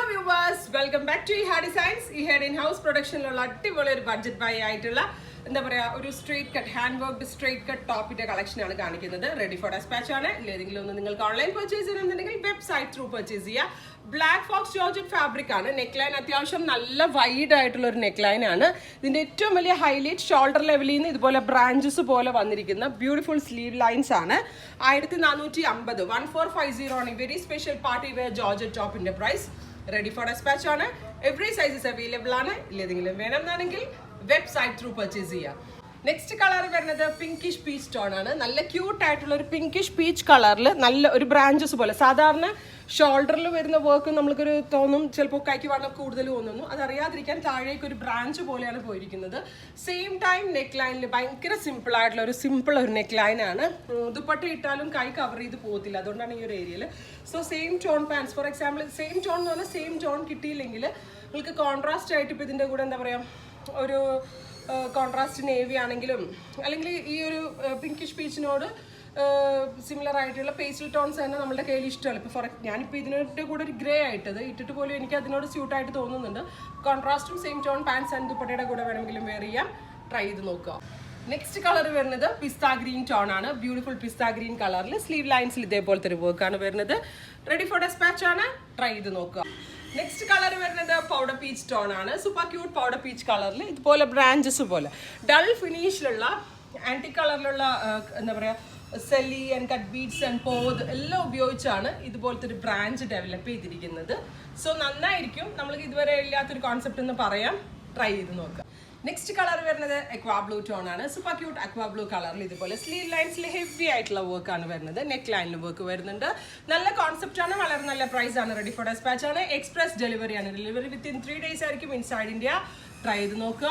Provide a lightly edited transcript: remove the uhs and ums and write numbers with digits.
viewers, welcome back to Eha Designs. Eha in-house production അടിപൊളി ഒരു budget by ആയിട്ടുള്ള എന്താ പറയാ ഒരു straight cut hand worked straight cut ടോപ്പിന്റെ കളക്ഷൻ ആണ് കാണിക്കുന്നത്. റെഡി ഫോർ ഡെസ്പാച്ച് ആണ്. ഏതെങ്കിലും ഒന്ന് നിങ്ങൾക്ക് ഓൺലൈൻ പർച്ചേസ് ചെയ്യണമെന്നുണ്ടെങ്കിൽ വെബ്സൈറ്റ് ത്രൂ പർച്ചേസ് ചെയ്യാം. ബ്ലാക്ക് ഫോക്സ് ജോർജറ്റ് ഫാബ്രിക് ആണ്. നെക്ക് ലൈൻ അത്യാവശ്യം നല്ല വൈഡ് ആയിട്ടുള്ള ഒരു നെക്ക് ലൈൻ ആണ്. ഇതിന്റെ ഏറ്റവും വലിയ ഹൈലൈറ്റ് ഷോൾഡർ ലെവലിൽ നിന്ന് ഇതുപോലെ ബ്രാഞ്ചസ് പോലെ വന്നിരിക്കുന്ന ബ്യൂട്ടിഫുൾ സ്ലീവ് ലൈൻസ് ആണ്. 1450 1450 ആണ് very special party wear georgette ടോപ്പിന്റെ പ്രൈസ്. റെഡി ഫോർ ഡെസ്പാച്ച് ആണ്. എവറി സൈസസ് അവൈലബിൾ ആണ്. ഇല്ലെങ്കിലും വേണമെന്നാണെങ്കിൽ വെബ്സൈറ്റ് ത്രൂ പർച്ചേസ് ചെയ്യാം. നെക്സ്റ്റ് കളർ വരുന്നത് പിങ്കിഷ് പീച്ച് ടോൺ ആണ്. നല്ല ക്യൂട്ട് ആയിട്ടുള്ള ഒരു പിങ്കിഷ് പീച്ച് കളറിൽ നല്ല ഒരു ബ്രാഞ്ചസ് പോലെ. സാധാരണ ഷോൾഡറിൽ വരുന്ന വർക്ക് നമ്മൾക്കൊരു തോന്നും ചിലപ്പോൾ കൈക്ക് വണ്ണം കൂടുതൽ തോന്നുന്നു. അതറിയാതിരിക്കാൻ താഴേക്ക് ഒരു ബ്രാഞ്ച് പോലെയാണ് പോയിരിക്കുന്നത്. സെയിം ടൈം നെക്ക് ലൈനിൽ ഭയങ്കര സിമ്പിൾ ആയിട്ടുള്ള ഒരു നെക്ക് ലൈൻ ആണ്. ദുപ്പട്ട ഇട്ടാലും കൈ കവർ ചെയ്ത് പോകത്തില്ല. അതുകൊണ്ടാണ് ഈ ഒരു ഏരിയയിൽ. So same tone pans for example same tone എന്ന് പറഞ്ഞാൽ സെയിം ടോൺ കിട്ടിയില്ലെങ്കിൽ നിങ്ങൾക്ക് കോൺട്രാസ്റ്റ് ആയിട്ട് ഇപ്പോൾ ഇതിൻ്റെ കൂടെ എന്താ പറയുക ഒരു കോൺട്രാസ്റ്റ് നേവി ആണെങ്കിലും അല്ലെങ്കിൽ ഈ ഒരു പിങ്കിഷ് പീച്ചിനോട് സിമിലർ ആയിട്ടുള്ള പേസ്റ്റൽ ടോൺസ് തന്നെ നമ്മുടെ കയ്യിൽ ഇഷ്ടമാണ്. ഇപ്പോൾ ഞാനിപ്പോൾ ഇതിനോട് കൂടെ ഒരു ഗ്രേ ആയിട്ടത് ഇട്ടിട്ട് പോലും എനിക്ക് അതിനോട് സ്യൂട്ടായിട്ട് തോന്നുന്നുണ്ട്. കോൺട്രാസ്റ്റും സെയിം ടോൺ പാൻസ് ആൻഡ് ദുപ്പട്ടയുടെ കൂടെ വേണമെങ്കിലും വെയർ ചെയ്യാം. ട്രൈ ചെയ്ത് നോക്കുക. നെക്സ്റ്റ് കളർ വരുന്നത് പിസ്ത ഗ്രീൻ ടോൺ ആണ്. ബ്യൂട്ടിഫുൾ പിസ്ത ഗ്രീൻ കളറിൽ സ്ലീവ് ലൈൻസിൽ ഇതേപോലത്തെ ഒരു വർക്കാണ് വരുന്നത്. റെഡി ഫോർ ഡെസ്പാച്ച് ആണ്. ട്രൈ ചെയ്ത് നോക്കുക. നെക്സ്റ്റ് കളർ വരുന്നത് പൗഡർ പീച്ച് ടോൺ ആണ്. സൂപ്പർ ക്യൂട്ട് പൗഡർ പീച്ച് കളറിൽ ഇതുപോലെ ബ്രാഞ്ചസ് പോലെ ഡൾ ഫിനിഷിലുള്ള ആൻറ്റി കളറിലുള്ള എന്താ പറയുക സെല്ലി ആൻഡ് കട്ട് ബീഡ്സ് ആൻഡ് പോത് എല്ലാം ഉപയോഗിച്ചാണ് ഇതുപോലത്തെ ഒരു ബ്രാഞ്ച് ഡെവലപ്പ് ചെയ്തിരിക്കുന്നത്. സോ നന്നായിരിക്കും. നമ്മൾക്ക് ഇതുവരെ ഇല്ലാത്തൊരു കോൺസെപ്റ്റ് എന്ന് പറയാം. ട്രൈ ചെയ്ത് നോക്കാം. നെക്സ്റ്റ് കളർ വരുന്നത് അക്വാ ബ്ലൂ ടോൺ ആണ്. സൂപ്പർ ക്യൂട്ട് അക്വാ ബ്ലൂ കളറിൽ ഇതുപോലെ സ്ലീവ് ലൈൻസിൽ ഹെവി ആയിട്ടുള്ള വർക്ക് ആണ് വരുന്നത്. നെക്ക് ലൈനിൽ വർക്ക് വരുന്നുണ്ട്. നല്ല കോൺസെപ്റ്റ് ആണ്. വളരെ നല്ല പ്രൈസ് ആണ്. റെഡി ഫോർ ഡെസ്പാച്ച് ആണ്. എക്സ്പ്രസ് ഡെലിവറി ആണ്. ഡെലിവറി വിത്തിൻ 3 days ആയിരിക്കും ഇൻസൈഡ് ഇന്ത്യ. ട്രൈ ചെയ്ത് നോക്കുക.